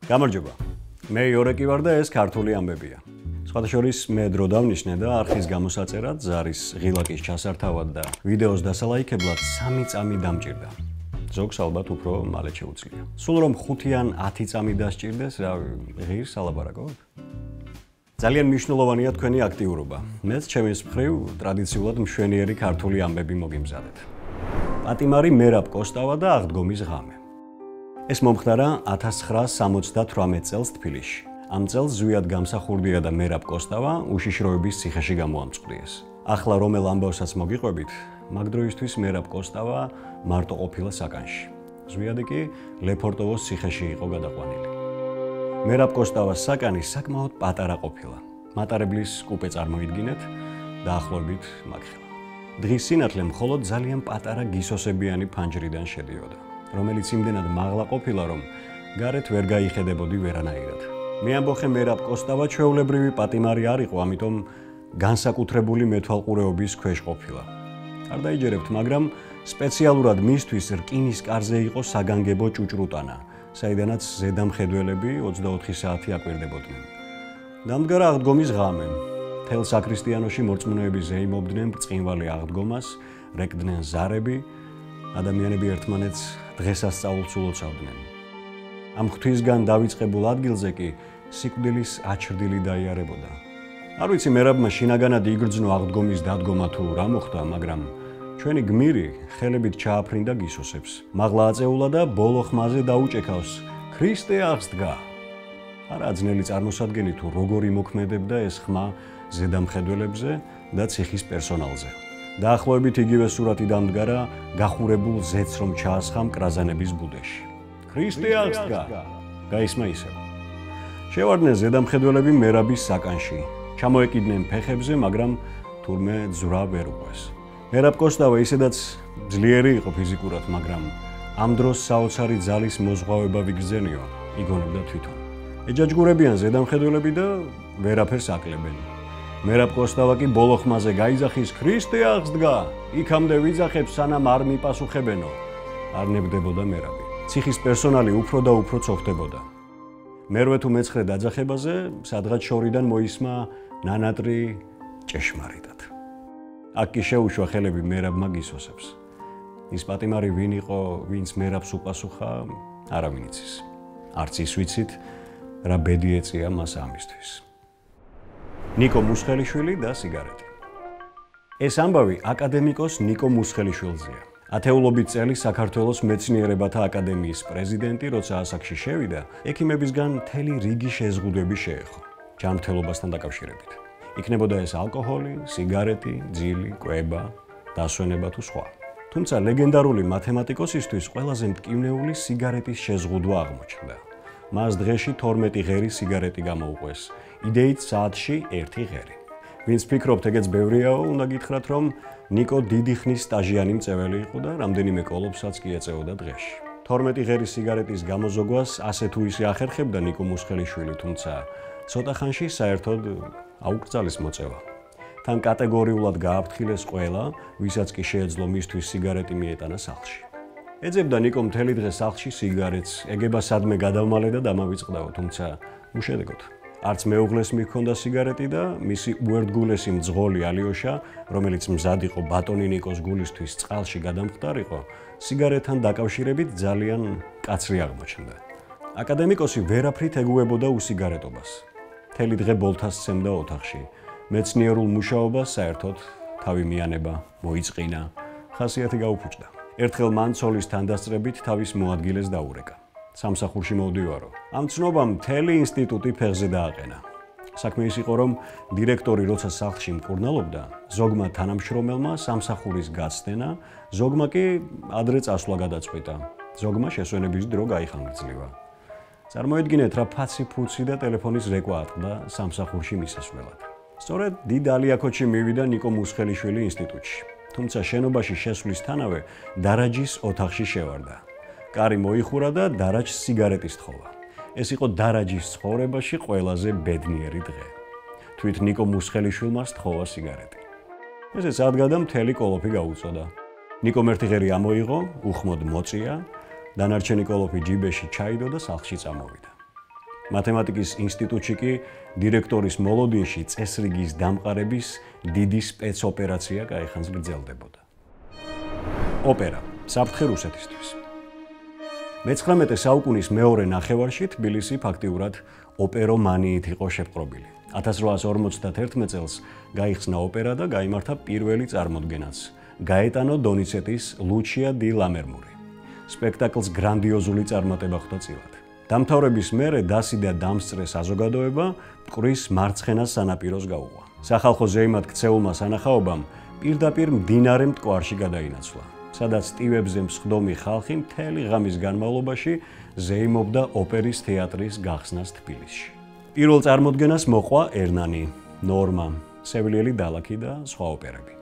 გამარჯობა. მე იორეკი ვარ და ეს ქართული ამბებია. სხვადასხვის მე დრო დავნიშნე და არხის გამოსაწერად, ზარის ღილაკის ჩასართავად და ვიდეოს დასალაიქებლად 3 წამი დამჭირდა. ზოგს ალბათ უფრო მალე შეუძლია. სულ რომ 5 ან 10 წამი დასჭირდეს, ღირს ალაბარაკოთ? ძალიან მნიშვნელოვანია თქვენი აქტიურობა. მეც ჩემის მხრივ ტრადიციულად მშვენიერი ქართული ამბები მოგიმზადეთ. პატიმარი მერაბ კოსტავა და აღდგომის ღამე. ეს მომხდარა 1978 წელს თბილისში. ამ წელს ზვიად გამსახურდია და მერაბ კოსტავა უშიშროების ციხეში გამოამწყვრიეს. ახლა რომელ ამბავსაც მოგიყვებით, მაგ დროისთვის მერაბ კოსტავა მარტო ყოფილა საკანში. ზვიადი კი ლეფორტოვოს ციხეში იყო გადაყვანილი. მერაბ კოსტავას საკანი საკმაოდ პატარა ყოფილა. მატარებლის კუპე წარმოიდგინეთ, დაახლოებით მაგხელა. დღის სინათლე მხოლოდ ძალიან პატარა გისოსებიანი ფანჯრიდან შედიოდა, რომელიც იმდენად მაღლა ყოფილა, რომ გარეთ ვერ გაიხედებოდი ვერანაირად. მე ამბოხე მერაბ კოსტავა ჩვეულებრივი პატიმარი არ იყო, ამიტომ განსაკუთრებული მეთვალყურეობის ქვეშ ყოფილა. არ დაიჯერებთ, მაგრამ სპეციალურად მისთვის რკინის კარზე იყო საგანგებო ჭუჭრუტანა, საიდანაც ზედამხედველები 24 საათი აკვირდებოდნენ. დამდგარა აღდგომის ღამე. მთელ საქრისტიანოში მორწმუნეები ზეიმობდნენ ბრწყინვალე აღდგომას, რეკდნენ ზარები, ადამიანები ერთმანეთს დღესასწაულს ულოცავდნენ. ამ ღვთისგან დავიწყებულ ადგილზე კი სიკვდილის აჩრდილი დაიარებოდა. არ ვიცი მერაბმა შინაგანად იგრძნო აღდგომის დადგომა თუ რა მოხდა, მაგრამ ჩვენი გმირი ხელებით ჩააფრინდა გისოსებს. მაღლა აწეულა და ბოლო ხმაზე დაუჭექავს: ქრისტე აღსდგა. არა ძნელი წარმოსადგენი თუ როგორ იმოქმედებდა ეს ხმა ზედამხედველებზე და ციხის პერსონალზე. დაახლოებით იგივე სურათი დამდგარა გახურებულ ზეთს რომ ჩაასხა მკრაზანების ბუდეში. ქრისტე აღსდგა. გაისმა ისევ. შევარდნენ ზედამხედველები მერაბის საკანში. ჩამოეკიდნენ ფეხებზე, მაგრამ თურმე ძვრა ვერ უყვეს. მერაბ კოსტავა ისედაც ძლიერი იყო ფიზიკურად, მაგრამ ამ დროს საოცარი ძალის მოზღვავება ვიგრძენიო, იგონებდა თვითონ. ეჯაჯგურებიან ზედამხედველები და ვერაფერს აკლებენ. მერაბ კოსტავა კი ბოლო ხმაზე გაიძახის: ქრისტე აღსდგა. იქამდე ვიძახებ, სანამ არ მიპასუხებენო. არ ნებდებოდა მერაბი. ციხის პერსონალი უფრო და უფრო ცოხდებოდა. მერვე თუ მეცხრე დაძახებაზე სადღაც შორიდან მოისმა ნანატრი ჭეშმარიტად. აქ კი შეუშვა ხელები მერაბმა გისოსებს. ის პატიმარი ვინ იყო, ვინც მერაბს უპასუხა, არავინ იცის. არც ის ვიცით, რა ბედი ეწია მას ამისთვის. ნიკო მუსხელიშვილი და სიგარეტი. ეს ამბავი აკადემიკოს ნიკო მუსხელიშვილზეა. ათეულობით წელი საქართველოს მეცნიერებათა აკადემიის პრეზიდენტი, როცა ასაკში შევიდა, ექიმებისგან მთელი რიგი შეზღუდვები შეეხო, ჯანმრთელობასთან დაკავშირებით. იქნებოდა ეს ალკოჰოლი, სიგარეტი, ძილი, კვება, დასვენება თუ სხვა. თუმცა ლეგენდარული მათემატიკოსისთვის ყველაზე მტკივნეული სიგარეტის შეზღუდვა აღმოჩნდა. მას დღეში 12 ღერი სიგარეტი გამოუყვეს, იდეით საათში 1 ღერი. ვინც ფიქრობთ ეგეც ბევრიაო, უნდა გითხრათ, რომ ნიკო დიდი ხნის სტაჟიანი მწვეველი იყო და რამდენიმე კოლოფსაც კი ეწეოდა დღეში. 12 ღერი სიგარეტის გამოზოგვას ასე თუ ისე ახერხებდა ნიკო მუსხელიშვილი, თუმცა ცოტა ხანში საერთოდ აუკრძალის მოწევა. თან კატეგორიულად გააფრთხილეს ყველა, ვისაც კი შეეძლო მისთვის სიგარეტი მიეტანა სახლში. ეძებდა ნიკო მთელი დღე სახლში სიგარეტს, ეგება სადმე გადავმალე და დამავიწყდაო, თუმცა უშედეგოდ. არც მეუღლეს მიჰქონდა სიგარეტი და მისი უერთგულესი მძღოლი ალიოშა, რომელიც მზად იყო ბატონი ნიკოს გულისთვის წყალში გადამხდარიყო, სიგარეტთან დაკავშირებით ძალიან კაცრი აღმოჩნდა. აკადემიკოსი ვერაფრით ეგუებოდა უსიგარეტობას. მთელი დღე ბოლთას სცემდა ოთახში. მეცნიერულ მუშაობას საერთოდ თავი მიანება, მოიწყინა, ხასიათი გაუფუჭდა. ერთხელ მან ცოლის თანდასწრებით თავის მოადგილეს დაურეკა. სამსახურში მოვდივარო. ამ ცნობამ მთელი ინსტიტუტი ფეხზე დააყენა. საქმე ის იყო, რომ დირექტორი როცა სახლში მკურნალობდა, ზოგმა თანამშრომელმა სამსახურის გაცდენა, ზოგმა კი ადრე წასვლა გადაწყვიტა. ზოგმა შესვენების დრო გაიხანგრძლива. წარმოედგინეთ, რა ფაცი-ფუცი და ტელეფონის რეკვა ატყდა სამსახურში მისასვლელად. სწორედ დიდ ალიაქოჩი მივიდა ნიკო მუსხელიშვილი ინსტიტუტში. თუმცა შენობაში შესვლისთანავე დარაჯის ოთახში შევარდა. კარი მოიხურა და დარაჯს სიგარეტი სთხოვა. ეს იყო დარაჯის ცხოვრებაში ყველაზე ბედნიერი დღე. თვით ნიკო მუსხელიშვილმა სთხოვა სიგარეტი. ესე სადგა და მთელი კოლოფი გაუწოდა. ნიკომ ერთი ღერი ამოიღო, უხმოდ მოწია, დანარჩენი კოლოფი ჯიბეში ჩაიდო და სახლში წამოვიდა. მათემატიკის ინსტიტუტში კი დირექტორის მოლოდინში წესრიგის დამყარების დიდი სპეცოპერაცია კაიხანს გრძელდებოდა. ოპერა საფრთხე რუსეთისთვის. მე-19 საუკუნის მეორე ნახევარში თბილისი ფაქტიურად ოპერომანიით იყო შეპყრობილი. 1851 წელს გაიხსნა ოპერა და გაიმართა პირველი წარმოდგენაც გაეტანო დონიცეტის ლუჩია დი ლამერმური. სპექტაკლს გრანდიოზული წარმატება ხვდა წილად. დამთავრების მერე დასიდა დამსწრე საზოგადოება მტკვრის მარცხენა სანაპიროს გაუღვა. სახალხო ზეიმად ქცეულმა სანახაობამ პირდაპირ მდინარე მტკვარში გადაინაცვლა, სადაც ტივებზე მსხდომი ხალხი მთელი ღამის განმავლობაში ზეიმობდა ოპერის თეატრის გახსნას თბილისში. პირველ წარმოდგენას მოყვა ერნანი, ნორმა, სევილიელი დალაქი და სხვა ოპერები.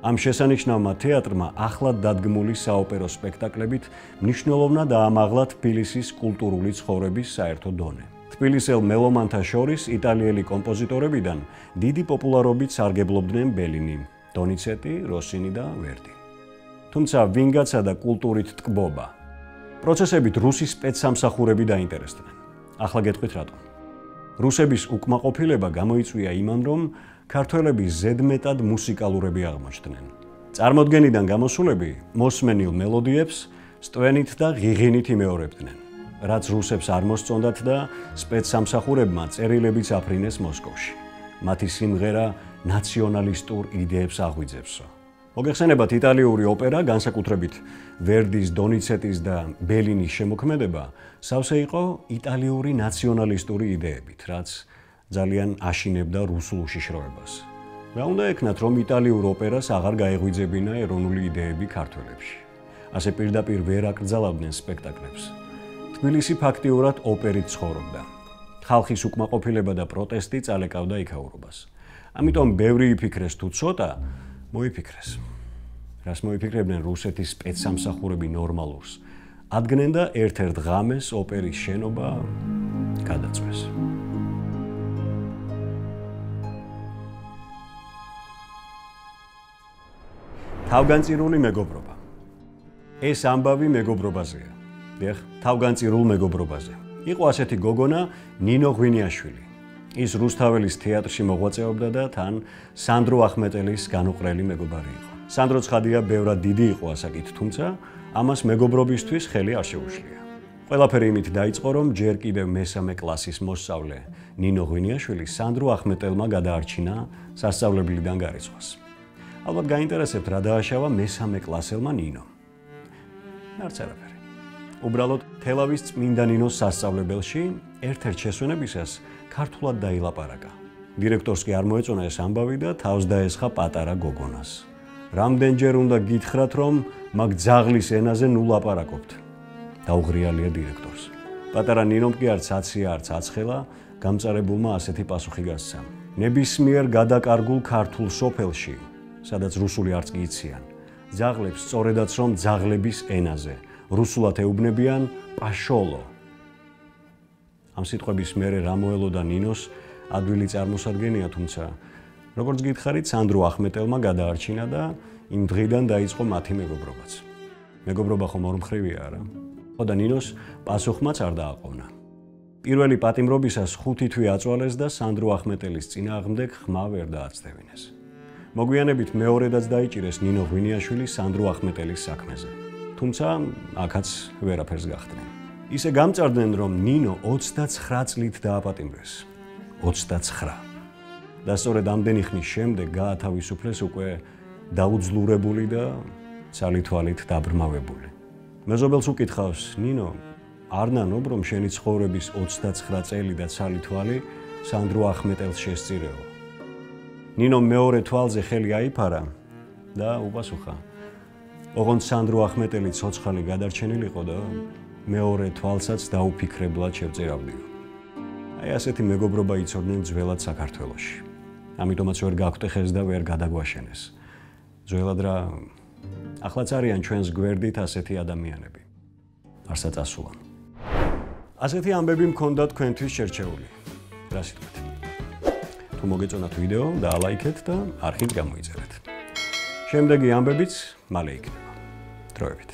ამ შესანიშნავმა თეატრმა ახლად დადგმული საოპერო სპექტაკლებით მნიშვნელოვნად აამაღლა თბილისის კულტურული ცხოვრების საერთო დონე. თბილისელ მელომანთა შორის იტალიელი კომპოზიტორებიდან დიდი პოპულარობით სარგებლობდნენ ბელინი, დონიცეტი, როსინი და ვერდი. თუმცა ვინგაცა და კულტურით ტკბობა. პროცესებით რუსი სპეცსამსახურები დაინტერესდნენ. ახლა გეტყვით რატომ. რუსების უკმაყოფილება გამოიწვია იმან, რომ ქართველები ზედმეტად მუსიკალურები აღმოჩნდნენ. წარმოდგენიდან გამოსულები მოსმენილ მელოდიებს სტვენით და ღიღინით იმეორებდნენ, რაც რუსებს არ მოსწონდათ და სპეცსამსახურებმა წერილებიც აფრინეს მოსკოვში. მათი სიმღერა ნაციონალისტურ იდეებს აღვიძებსო. მოგეხსენებათ, იტალიური ოპერა, განსაკუთრებით ვერდის, დონიცეტის და ბელინის შემოქმედება, სავსე იყო იტალიური ნაციონალისტური იდეებით, რაც ძალიან აშინებდა რუსულ უშიშროებას. რა უნდა ეკნათ, რომ იტალიურ ოპერას აღარ გაეღვიძებინა ეროვნული იდეები ქართველებში. ასე პირდაპირ ვერ აკრძალავდნენ სპექტაკლებს. თბილისი ფაქტიურად ოპერით ცხოვრობდა. ხალხის უკმაყოფილება და პროტესტი წალეკავდა იქაურობას. ამიტომ ბევრი იფიქრეს თუ ცოტა, მოიფიქრეს. რას მოიფიქრებდნენ რუსეთის სპეცსამსახურები ნორმალურს, ადგენენ და ერთ-ერთ ღამეს ოპერის შენობა გადაწვეს. თავგანწირული მეგობრობა. ეს ამბავი მეგობრობაზეა. დიახ, თავგანწირულ მეგობრობაზე. იყო ასეთი გოგონა ნინო ღვინიაშვილი. ის რუსთაველის თეატრში მოღვაწეობდა და თან სანდრო ახმეტელის განუყრელი მეგობარი იყო. სანდრო ცხადია, ბევრად დიდი იყო ასაკით, თუმცა ამას მეგობრობისთვის ხელი არ შეუშლია. ყველაფერი იმით დაიწყო, რომ ჯერ კიდევ მესამე კლასის მოსწავლე ნინო ღვინიაშვილი სანდრო ახმეტელმა გადაარჩინა სასწავლებლიდან გარიცხვას. ალბათ გაინტერესებთ, რა დააშავა მესამე კლასელმა ნინომ. არც არაფერი. უბრალოდ თელავის წმინდა ნინოს სასწავლებელში ერთ-ერთ შესვენებისას ქართულად დაილაპარაკა. დირექტორს კი არ მოეწონა ეს ამბავი და თავს დაესხა პატარა გოგონას. რამდენჯერ უნდა გითხრათ, რომ მაგ ძაღლის ენაზე ნუ ლაპარაკობთ. დაუღრიალია დირექტორს. პატარა ნინომ კი არც აცია, არც აცხელა, გამწარებულმა ასეთი პასუხი გასცა. ნებისმიერ გადაკარგულ ქართულ სოფელში, სადაც რუსული არც კი იციან, ძაღლებს სწორედაც რომ ძაღლების ენაზე, რუსულად ეუბნებიან პაშოლო. ამ სიტყვების მერე რა მოელოდა ნინოს ადვილი წარმოსადგენია, თუმცა როგორც გითხარით, სანდრო ახმეტელმა გადაარჩინა და იმ დღიდან დაიწყო მათი მეგობრობაც. მეგობრობა ხომ ორმხრივია, არა? ხო და ნინოს პასუხმაც არ დააყოვნა. პირველი პატიმრობისას 5 თვე აწვალეს და სანდრო ახმეტელის წინააღმდეგ ხმა ვერ დააცდევინეს. მოგვიანებით მეორედაც დაიჭირეს ნინო ღვინიაშვილი სანდრო ახმეტელის საქმეზე. თუმცა აქაც ვერაფერს გახდნენ. ისე გამწარდნენ, რომ ნინო 29 წლით დააპატიმრეს. 29. და სწორედ ამდენი ხნის შემდეგ გაათავისუფლეს უკვე დაუძლურებული და ცალითვალით დაბრმავებული. მეზობელს უკითხავს, ნინო, არ ნანობ, რომ შენი ცხოვრების 29 წელი და ცალითვალი სანდრო ახმეტელს შესწირეო. ნინო მეორე თვალზე ხელი აიფარა და უპასუხა, ოღონდ სანდრო ახმეტელი ცოცხალი გადარჩენილიყო და მეორე თვალსაც დაუფიქრებლად შევწირავდიო. აი ასეთი მეგობრობა იცოდნენ ძველად საქართველოში. ამიტომაც ვერ გაგვტეხეს და ვერ გადაგვაშენეს. ძველად რა, ახლაც არიან ჩვენს გვერდით ასეთი ადამიანები. არსაც ასულან. ასეთი ამბები მქონდა თქვენთვის შერჩეული. რა სიტყვით? თუ მოგეწონათ ვიდეო, დაალაიქეთ და არხით გამოიწერეთ. შემდეგი ამბებიც მალე იქნება. დროებით.